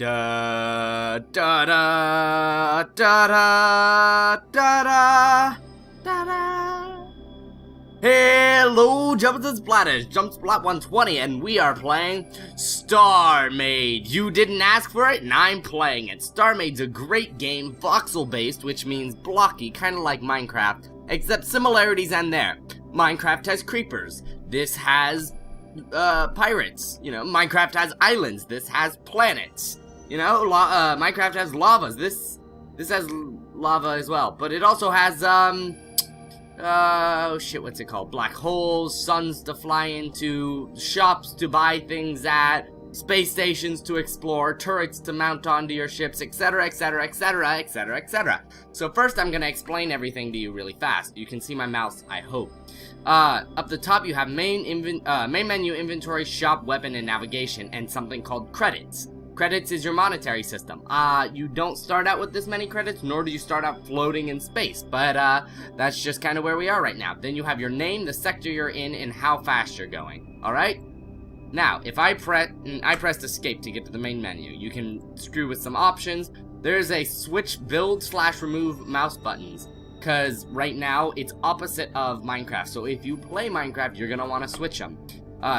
Da da da da da da da da da. Hello, Jumpers and Splatters, Jump Splat 120, and we are playing Starmade. You didn't ask for it, and I'm playing it. Starmade's a great game, voxel-based, which means blocky, kind of like Minecraft, except similarities end there. Minecraft has creepers. This has pirates. You know, Minecraft has islands. This has planets. You know, Minecraft has lavas. This has lava as well, but it also has oh shit, what's it called? Black holes, suns to fly into, shops to buy things at, space stations to explore, turrets to mount onto your ships, etc, etc, etc, etc, etc. So first I'm gonna explain everything to you really fast. You can see my mouse, I hope. Up the top you have main menu, inventory, shop, weapon, and navigation, and something called credits. Credits is your monetary system. You don't start out with this many credits, nor do you start out floating in space, but that's just kind of where we are right now. Then you have your name, the sector you're in, and how fast you're going. Alright? Now, if I pressed escape to get to the main menu, you can screw with some options. There's a switch build / remove mouse buttons, because right now it's opposite of Minecraft, so if you play Minecraft, you're gonna want to switch them.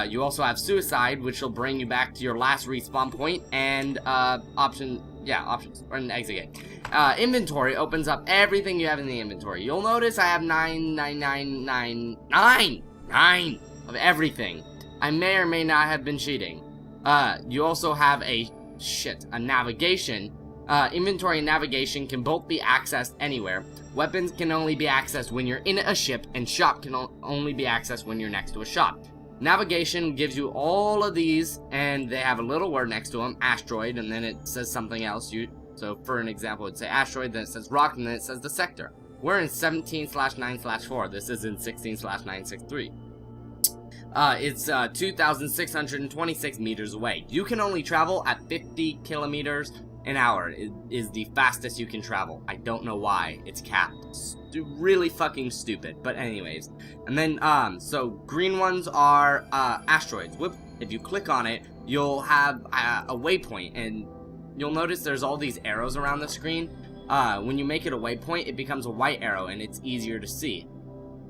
You also have suicide, which will bring you back to your last respawn point, and options, or an exit gate. Inventory opens up everything you have in the inventory. You'll notice I have 9 of everything. I may or may not have been cheating. You also have a navigation. Inventory and navigation can both be accessed anywhere. Weapons can only be accessed when you're in a ship, and shop can only be accessed when you're next to a shop. Navigation gives you all of these, and they have a little word next to them, asteroid, and then it says something else. So for an example, it'd say asteroid, then it says rock, and then it says the sector. We're in 17/9/4. This is in 16/963. It's 2,626 meters away. You can only travel at 50 kilometers an hour. It is the fastest you can travel. I don't know why. It's capped. It's really fucking stupid. But anyways. And then, so green ones are, asteroids. Whoop. If you click on it, you'll have a waypoint. And you'll notice there's all these arrows around the screen. When you make it a waypoint, it becomes a white arrow and it's easier to see.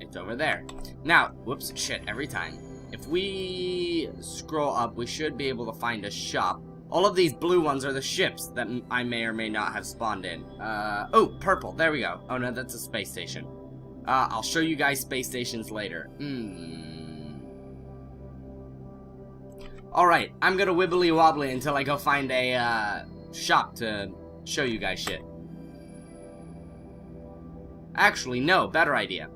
It's over there. Now, whoops, shit, every time. If we scroll up, we should be able to find a shop. All of these blue ones are the ships that I may or may not have spawned in. Oh, purple, there we go. Oh no, that's a space station. I'll show you guys space stations later. Alright, I'm gonna wibbly wobbly until I go find a, shop to show you guys shit. Actually, no, better idea.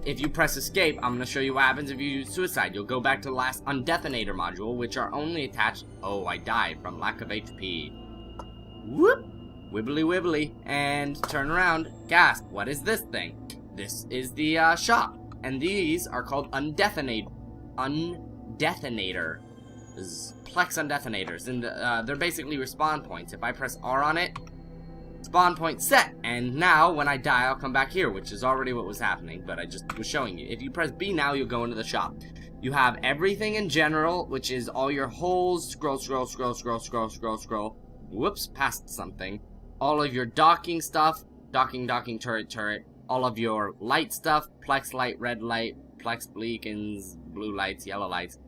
If you press escape, I'm gonna show you what happens if you use suicide. You'll go back to the last undetonator module, which are only attached— oh, I died from lack of HP. Whoop! Wibbly wibbly, and turn around. Gasp, what is this thing? This is the, shop. And these are called undetonators. Plex undetonators. And, they're basically respawn points. If I press R on it, spawn point set, and now when I die I'll come back here, which is already what was happening, but I just was showing you. If you press B now, you'll go into the shop. You have everything in general, which is all your holes, scroll, whoops, past something. All of your docking stuff, docking, turret, all of your light stuff, plex light, red light, plex beacons, blue lights, yellow lights.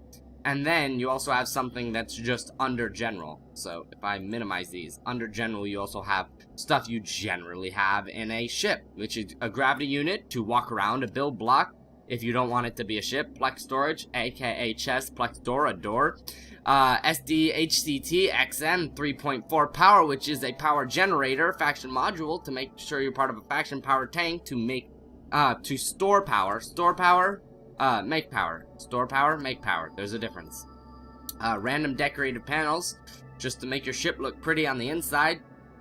And then you also have something that's just under general. So if I minimize these, under general you also have stuff you generally have in a ship, which is a gravity unit to walk around, a build block if you don't want it to be a ship, plex storage, aka chest, plex door, a door, SD HCT XM 3.4 power, which is a power generator, faction module to make sure you're part of a faction power tank to make, to store power, make power. Store power, make power. There's a difference. Random decorated panels, just to make your ship look pretty on the inside.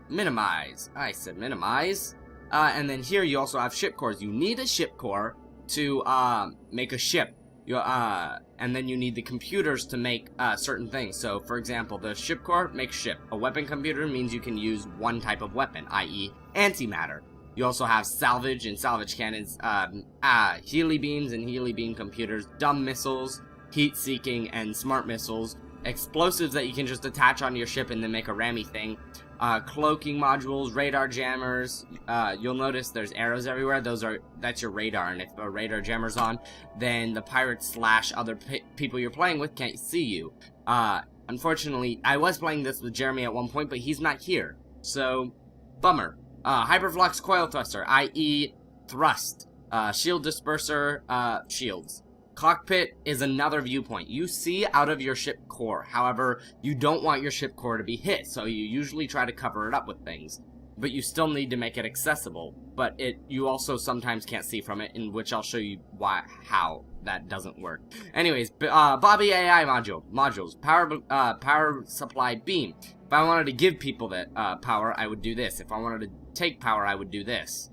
Minimize. I said minimize. And then here you also have ship cores. You need a ship core to make a ship. And then you need the computers to make certain things. So, for example, the ship core makes ship. A weapon computer means you can use one type of weapon, i.e. antimatter. You also have salvage and salvage cannons, Healy beams and Healy beam computers, dumb missiles, heat-seeking, and smart missiles, explosives that you can just attach onto your ship and then make a rammy thing. Cloaking modules, radar jammers. You'll notice there's arrows everywhere. That's your radar, and if a radar jammer's on, then the pirates / other people you're playing with can't see you. Unfortunately, I was playing this with Jeremy at one point, but he's not here, so bummer. Hyperflux coil thruster, i.e. thrust. Shield disperser, shields. Cockpit is another viewpoint. You see out of your ship core. However, you don't want your ship core to be hit, so you usually try to cover it up with things. But you still need to make it accessible. But you also sometimes can't see from it, in which I'll show you how that doesn't work. Anyways, Bobby AI modules. Power supply beam. If I wanted to give people that power, I would do this. If I wanted to take power, I would do this.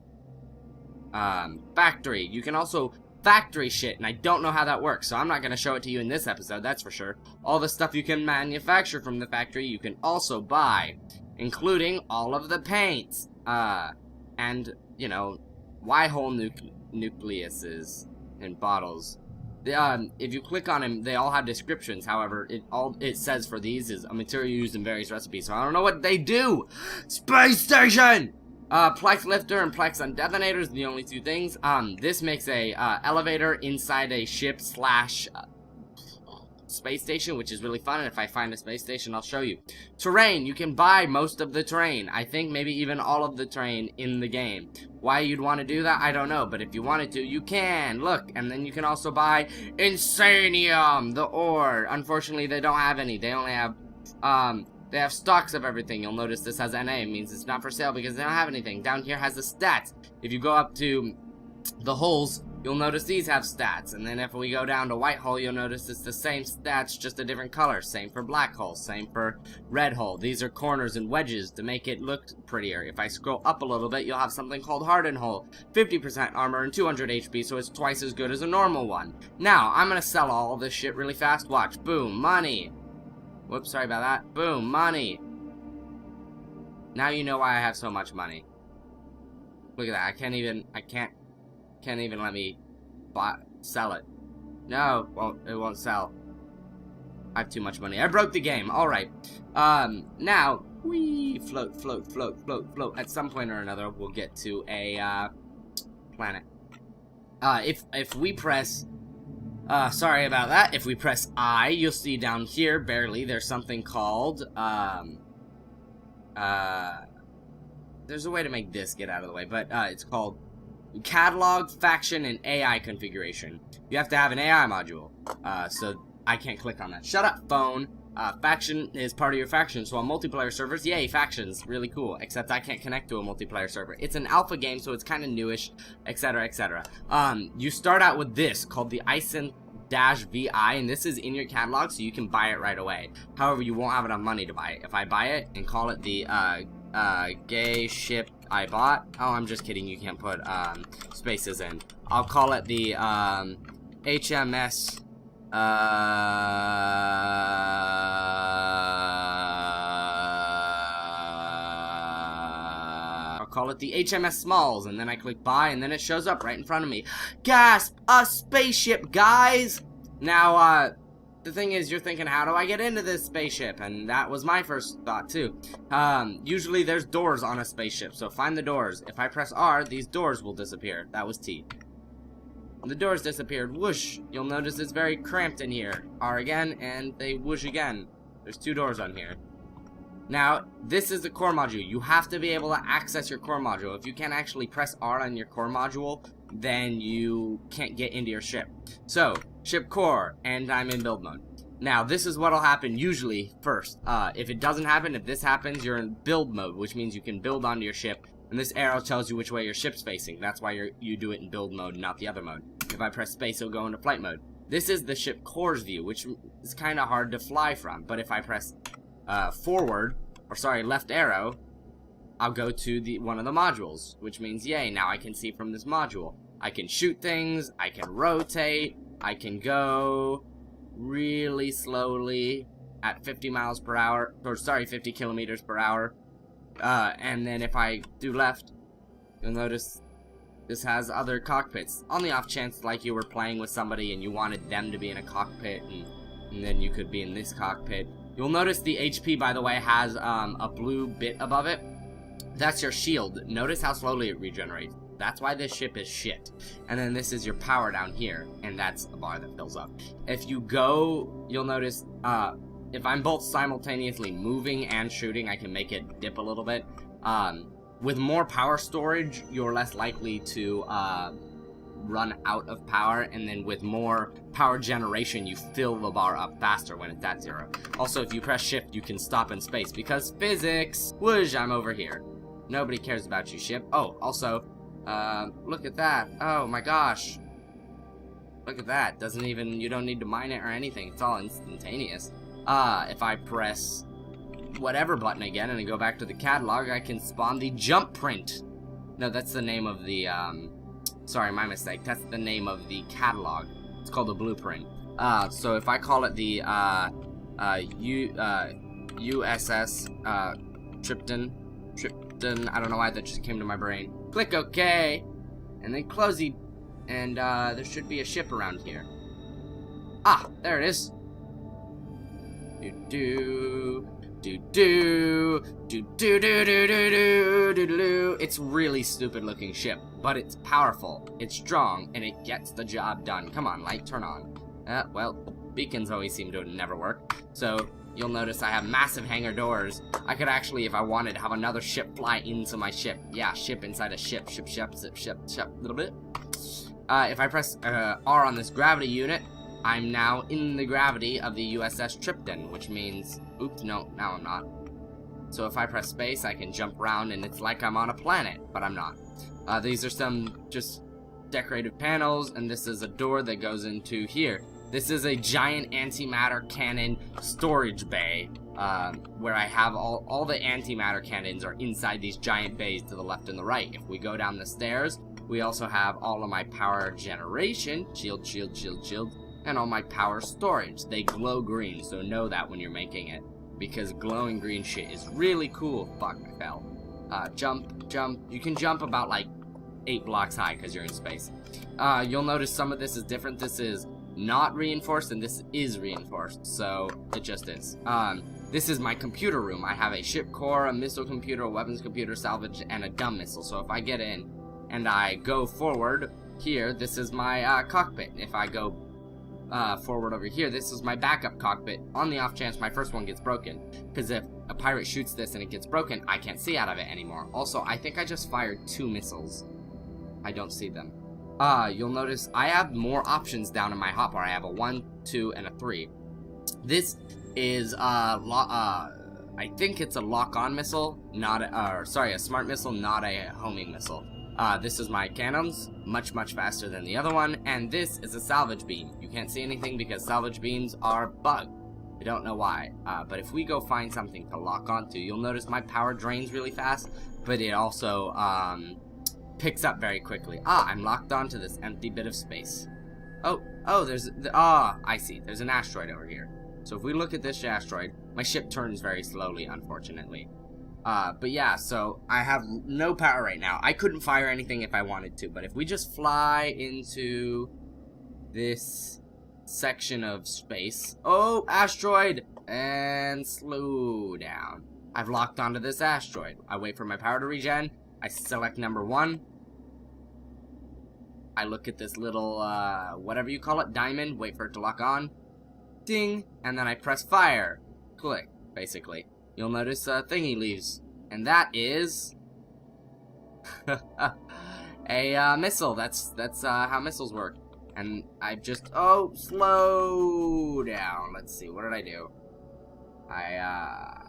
Factory. You can also factory shit, and I don't know how that works, so I'm not going to show it to you in this episode, that's for sure. All the stuff you can manufacture from the factory, you can also buy, including all of the paints, and, you know, Y-hole nucleuses and bottles. If you click on them, they all have descriptions. However, it says for these is a material used in various recipes, so I don't know what they do. Space station! Plex lifter and Plex on detonators are the only two things. This makes a elevator inside a ship / space station, which is really fun, and if I find a space station, I'll show you. Terrain, you can buy most of the terrain. I think maybe even all of the terrain in the game. Why you'd want to do that, I don't know, but if you wanted to, you can. Look, and then you can also buy Insanium, the ore. Unfortunately, they don't have any. They only have, they have stocks of everything. You'll notice this has NA. It means it's not for sale because they don't have anything. Down here has the stats. If you go up to the holes, you'll notice these have stats. And then if we go down to white hole, you'll notice it's the same stats, just a different color. Same for black hole. Same for red hole. These are corners and wedges to make it look prettier. If I scroll up a little bit, you'll have something called hardened hole. 50% armor and 200 HP, so it's twice as good as a normal one. Now, I'm gonna sell all this shit really fast. Watch. Boom. Money. Whoops, sorry about that. Boom, money. Now you know why I have so much money. Look at that. I can't even let me sell it. No, well, it won't sell. I have too much money. I broke the game. All right. Now we float. At some point or another, we'll get to a planet. If we press. Sorry about that. If we press I, you'll see down here, barely, there's something called, there's a way to make this get out of the way, but, it's called Catalog, Faction, and AI Configuration. You have to have an AI module, so I can't click on that. Shut up, phone. Faction is part of your faction, so on multiplayer servers, yay, factions, really cool, except I can't connect to a multiplayer server. It's an alpha game, so it's kind of newish, etc., etc. You start out with this, called the ISIN-VI, and this is in your catalog, so you can buy it right away. However, you won't have enough money to buy it. If I buy it and call it the, gay ship I bought, oh, I'm just kidding, you can't put, spaces in. I'll call it the, HMS, I'll call it the HMS Smalls, and then I click buy, and then it shows up right in front of me. Gasp! A spaceship, guys! Now, the thing is, you're thinking, how do I get into this spaceship? And that was my first thought, too. Usually there's doors on a spaceship, so find the doors. If I press R, these doors will disappear. That was T. The doors disappeared. Whoosh! You'll notice it's very cramped in here. R again, and they whoosh again. There's 2 doors on here. Now, this is the core module. You have to be able to access your core module. If you can't actually press R on your core module, then you can't get into your ship. So, ship core, and I'm in build mode. Now, this is what'll happen usually first. If it doesn't happen, if this happens, you're in build mode, which means you can build onto your ship. And this arrow tells you which way your ship's facing. That's why you do it in build mode, not the other mode. If I press space, it'll go into flight mode. This is the ship core's view, which is kind of hard to fly from. But if I press left arrow, I'll go to one of the modules, which means, yay, now I can see from this module. I can shoot things, I can rotate, I can go really slowly at 50 miles per hour, or 50 kilometers per hour. And then if I do left, you'll notice this has other cockpits. On the off chance, like you were playing with somebody and you wanted them to be in a cockpit and And then you could be in this cockpit. You'll notice the HP, by the way, has a blue bit above it. That's your shield. Notice how slowly it regenerates. That's why this ship is shit. And then this is your power down here, and that's a bar that fills up. If you go, you'll notice, if I'm both simultaneously moving and shooting, I can make it dip a little bit. With more power storage, you're less likely to run out of power, and then with more power generation, you fill the bar up faster when it's at 0. Also, if you press shift, you can stop in space, because physics! Whoosh, I'm over here. Nobody cares about you, ship. Oh, also, look at that. Oh my gosh. Look at that. Doesn't even, you don't need to mine it or anything. It's all instantaneous. If I press whatever button again and I go back to the catalog, I can spawn the jump print. No, that's the name of the, sorry, my mistake. That's the name of the catalog. It's called the blueprint. So if I call it the, USS, Tripton, I don't know why that just came to my brain. Click OK, and then close it, and there should be a ship around here. Ah, there it is. It's really stupid looking ship, but it's powerful, it's strong, and it gets the job done. Come on, light, turn on. Well, beacons always seem to never work, so you'll notice I have massive hangar doors. I could actually, if I wanted, have another ship fly into my ship. Yeah, ship inside a ship, ship, little bit. If I press R on this gravity unit, I'm now in the gravity of the USS Tripton, which means, oops, no, now I'm not. So if I press space, I can jump around, and it's like I'm on a planet, but I'm not. These are some just decorative panels, and this is a door that goes into here. This is a giant antimatter cannon storage bay, where I have all the antimatter cannons are inside these giant bays to the left and the right. If we go down the stairs, we also have all of my power generation, shield, and all my power storage. They glow green, so know that when you're making it, because glowing green shit is really cool. Fuck, I fell. Jump. You can jump about like 8 blocks high because you're in space. You'll notice some of this is different. This is not reinforced, and this is reinforced, so it just is. This is my computer room. I have a ship core, a missile computer, a weapons computer, salvage, and a dumb missile. So if I get in and I go forward here, this is my cockpit. If I go forward over here, this is my backup cockpit, on the off chance my first one gets broken, because if a pirate shoots this and it gets broken, I can't see out of it anymore. Also, I think I just fired 2 missiles. I don't see them. You'll notice I have more options down in my hotbar. I have a 1, 2, and a 3. This is I think it's a lock-on missile, not a, a smart missile, not a homing missile. This is my cannons, much faster than the other one, and this is a salvage beam. You can't see anything because salvage beams are bugged. I don't know why, but if we go find something to lock onto, you'll notice my power drains really fast, but it also, picks up very quickly. I'm locked onto this empty bit of space. Oh, I see, there's an asteroid over here. So if we look at this asteroid, my ship turns very slowly, unfortunately. But yeah, so I have no power right now. I couldn't fire anything if I wanted to, but if we just fly into this section of space. Oh, asteroid! And slow down. I've locked onto this asteroid. I wait for my power to regen. I select number 1. I look at this little, whatever you call it, diamond, wait for it to lock on. Ding! And then I press fire. Click, basically. You'll notice a thingy leaves. And that is a missile. That's how missiles work. And I just, slow down. Let's see, what did I do? I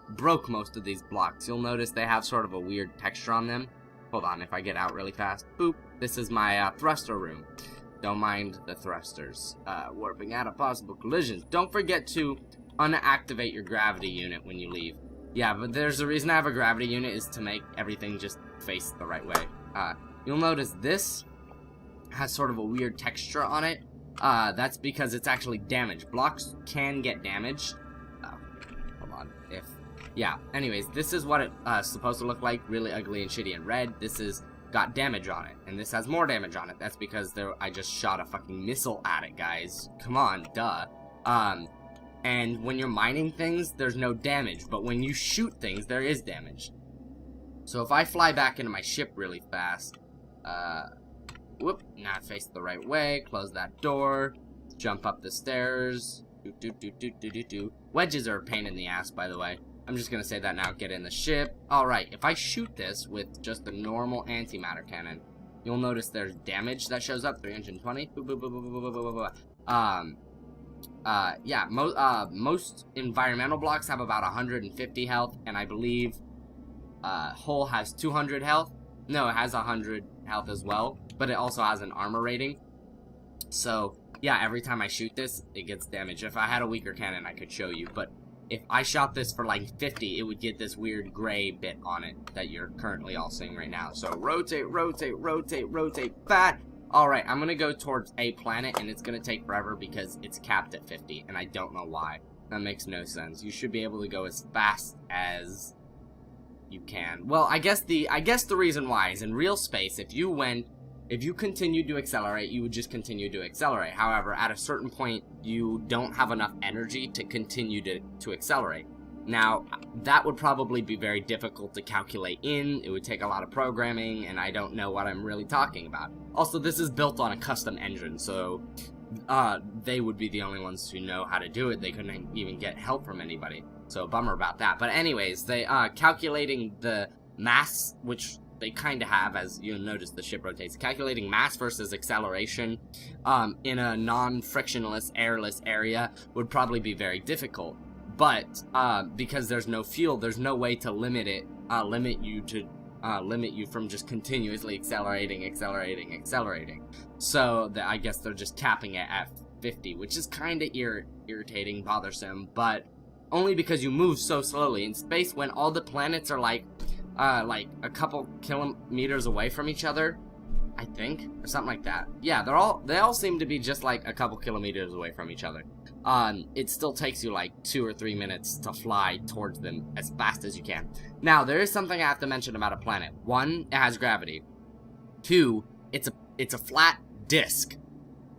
broke most of these blocks. You'll notice they have sort of a weird texture on them. Hold on, if I get out really fast. Boop. This is my thruster room. Don't mind the thrusters. Warping out of possible collisions. Don't forget to unactivate your gravity unit when you leave. Yeah, but there's a reason I have a gravity unit is to make everything just face the right way. You'll notice this has sort of a weird texture on it. That's because it's actually damaged. Blocks can get damaged. Hold on. Yeah, anyways, this is what it's supposed to look like. Really ugly and shitty and red. This has got damage on it. And this has more damage on it. That's because I just shot a fucking missile at it, guys. Come on, duh. And when you're mining things, there's no damage, but when you shoot things, there is damage. So if I fly back into my ship really fast, whoop, now I face the right way, close that door, jump up the stairs, Wedges are a pain in the ass, by the way. I'm just gonna say that now, get in the ship. Alright, if I shoot this with just a normal antimatter cannon, you'll notice there's damage that shows up, 320, yeah, most environmental blocks have about 150 health, and I believe Hull has 200 health. No, it has 100 health as well, but it also has an armor rating. So, yeah, every time I shoot this, it gets damage. If I had a weaker cannon, I could show you, but if I shot this for like 50, it would get this weird gray bit on it that you're currently all seeing right now. So, rotate, rotate, rotate, rotate, fat. Alright, I'm gonna go towards a planet, and it's gonna take forever because it's capped at 50, and I don't know why. That makes no sense. You should be able to go as fast as you can. Well, I guess the reason why is in real space, if you continued to accelerate, you would just continue to accelerate. However, at a certain point, you don't have enough energy to continue to accelerate. Now, that would probably be very difficult to calculate in, it would take a lot of programming, and I don't know what I'm really talking about. Also, this is built on a custom engine, so they would be the only ones who know how to do it. They couldn't even get help from anybody, so bummer about that. But anyways, they calculating the mass, which they kind of have, as you'll notice the ship rotates, calculating mass versus acceleration in a non-frictionless, airless area would probably be very difficult. But because there's no fuel, there's no way to limit you from just continuously accelerating. So I guess they're just capping it at 50, which is kind of irritating, bothersome, but only because you move so slowly in space when all the planets are like a couple kilometers away from each other, I think, or something like that. Yeah, they all seem to be just like a couple kilometers away from each other. It still takes you like 2 or 3 minutes to fly towards them as fast as you can. Now, there is something I have to mention about a planet. 1, it has gravity. 2, it's a flat disk.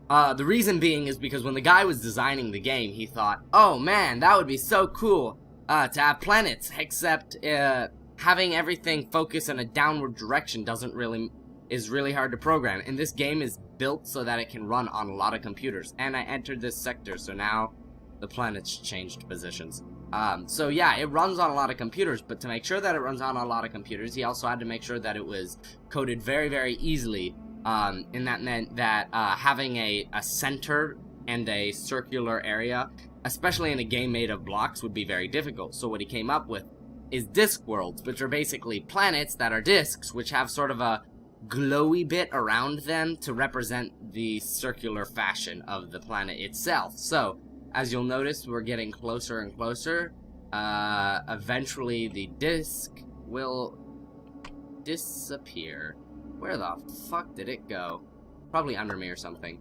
The reason being is because when the guy was designing the game, he thought, oh man, that would be so cool to have planets, except having everything focus in a downward direction is really hard to program, and this game is built so that it can run on a lot of computers. And I entered this sector, so now the planet's changed positions. So yeah, it runs on a lot of computers, but to make sure that it runs on a lot of computers, he also had to make sure that it was coded very, very easily, and that meant that having a center and a circular area, especially in a game made of blocks, would be very difficult. So what he came up with is disk worlds, which are basically planets that are disks, which have sort of a glowy bit around them to represent the circular fashion of the planet itself. So, as you'll notice, we're getting closer and closer. Eventually the disk will disappear. Where the fuck did it go? Probably under me or something.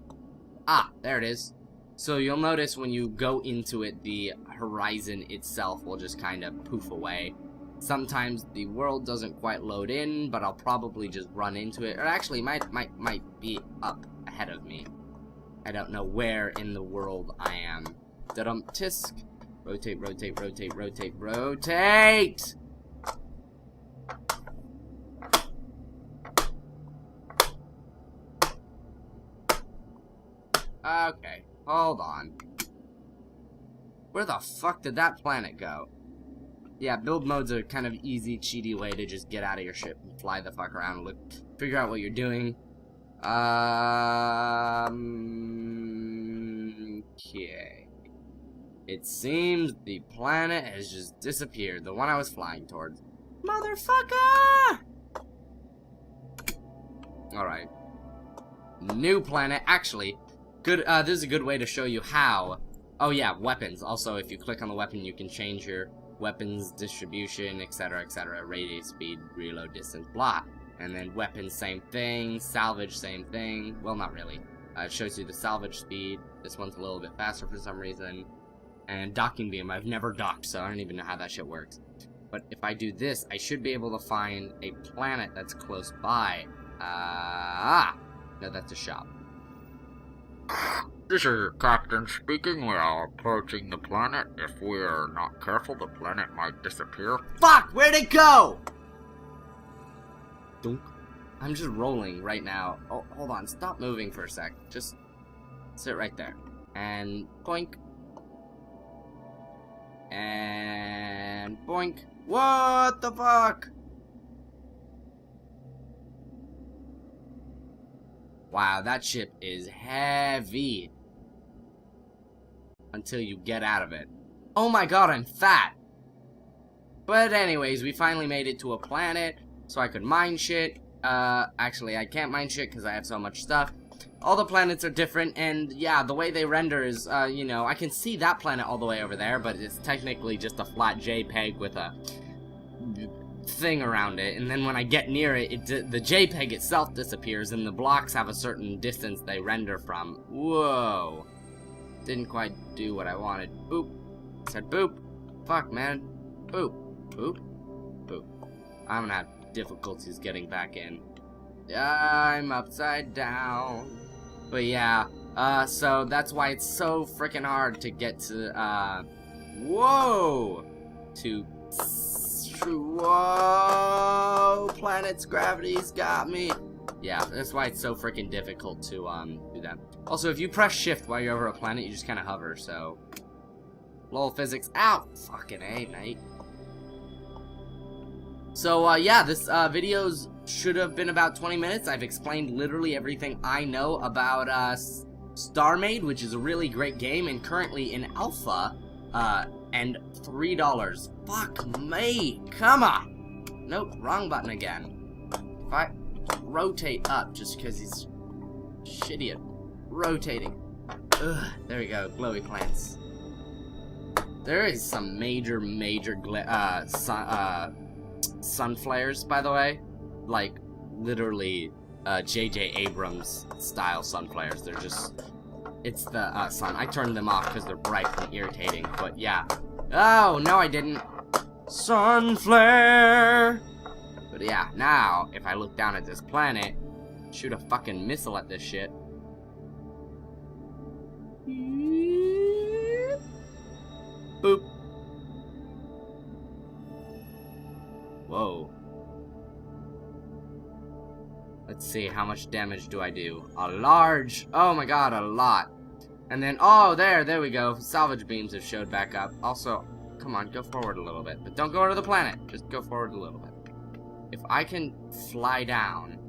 Ah, there it is. So you'll notice when you go into it, the horizon itself will just kind of poof away. Sometimes the world doesn't quite load in, but I'll probably just run into it. Or actually, might be up ahead of me. I don't know where in the world I am. Da-dum, tisk. Rotate, rotate, rotate, rotate, rotate! Okay, hold on. Where the fuck did that planet go? Yeah, build mode's a kind of easy, cheaty way to just get out of your ship and fly the fuck around and figure out what you're doing. Okay. It seems the planet has just disappeared. The one I was flying towards. Motherfucker! Alright. New planet. Actually, good. This is a good way to show you how. Oh yeah, weapons. Also, if you click on the weapon, you can change your weapons distribution, etc., etc., radius, speed, reload distance, blah. And then weapons, same thing. Salvage, same thing. Well, not really. It shows you the salvage speed. This one's a little bit faster for some reason. And docking beam. I've never docked, so I don't even know how that shit works. But if I do this, I should be able to find a planet that's close by. No, that's a shop. This is your captain speaking. We are approaching the planet. If we are not careful, the planet might disappear. Fuck! Where'd it go? Dunk. I'm just rolling right now. Oh, hold on. Stop moving for a sec. Just sit right there. And boink. And boink. What the fuck? Wow, that ship is heavy. Until you get out of it. Oh my god, I'm fat. But anyways, we finally made it to a planet so I could mine shit. Actually, I can't mine shit because I have so much stuff. All the planets are different, and yeah, the way they render is, you know, I can see that planet all the way over there, but it's technically just a flat JPEG with a thing around it, and then when I get near it, the JPEG itself disappears, and the blocks have a certain distance they render from. Whoa. Didn't quite do what I wanted. Boop. Said boop. Fuck, man. Boop. Boop. Boop. I'm gonna have difficulties getting back in. I'm upside down. But yeah, so that's why it's so freaking hard to get to, whoa! Whoa! Planet's gravity's got me. Yeah, that's why it's so freaking difficult to, do that. Also, if you press shift while you're over a planet, you just kind of hover, so. Lol physics. Ow! Fucking A, mate. So, yeah, this, video's should have been about 20 minutes. I've explained literally everything I know about, Starmade, which is a really great game, and currently in alpha, and $3. Fuck me! Come on! Nope, wrong button again. If I rotate up, just because he's shitty at rotating. Ugh, there we go, glowy plants. There is some major sun flares, by the way. Like, literally, J.J. Abrams style sun flares. They're just, it's the, sun. I turned them off because they're bright and irritating, but yeah. Oh, no I didn't. Sun flare! But yeah, now, if I look down at this planet, shoot a fucking missile at this shit. Boop. Whoa. Let's see, how much damage do I do? A large! Oh my god, a lot. And then, oh, there we go. Salvage beams have showed back up. Also, come on, go forward a little bit. But don't go to the planet. Just go forward a little bit. If I can fly down.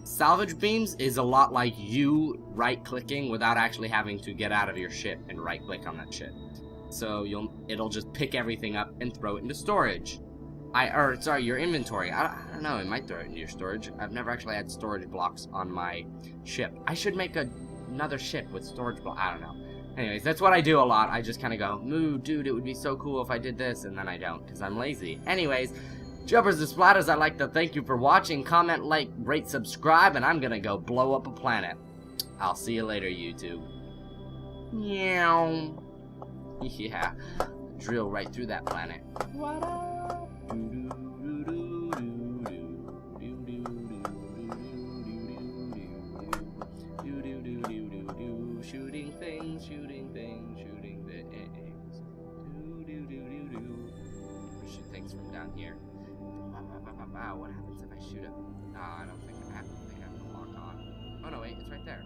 Salvage beams is a lot like you right-clicking without actually having to get out of your ship and right-click on that shit. So it'll just pick everything up and throw it into storage. Sorry, your inventory. I don't know, it might throw it into your storage. I've never actually had storage blocks on my ship. I should make another ship with storage blocks. I don't know. Anyways, that's what I do a lot. I just kind of go, moo, dude, it would be so cool if I did this, and then I don't, because I'm lazy. Anyways, Jumpers and Splatters, I'd like to thank you for watching. Comment, like, rate, subscribe, and I'm gonna go blow up a planet. I'll see you later, YouTube. Meow. Yeah, drill right through that planet. What up? Shooting things, shooting things, shooting things. Shoot things from down here. Wow, what happens if I shoot it? No, I don't think I have to lock on. Oh no, wait, it's right there.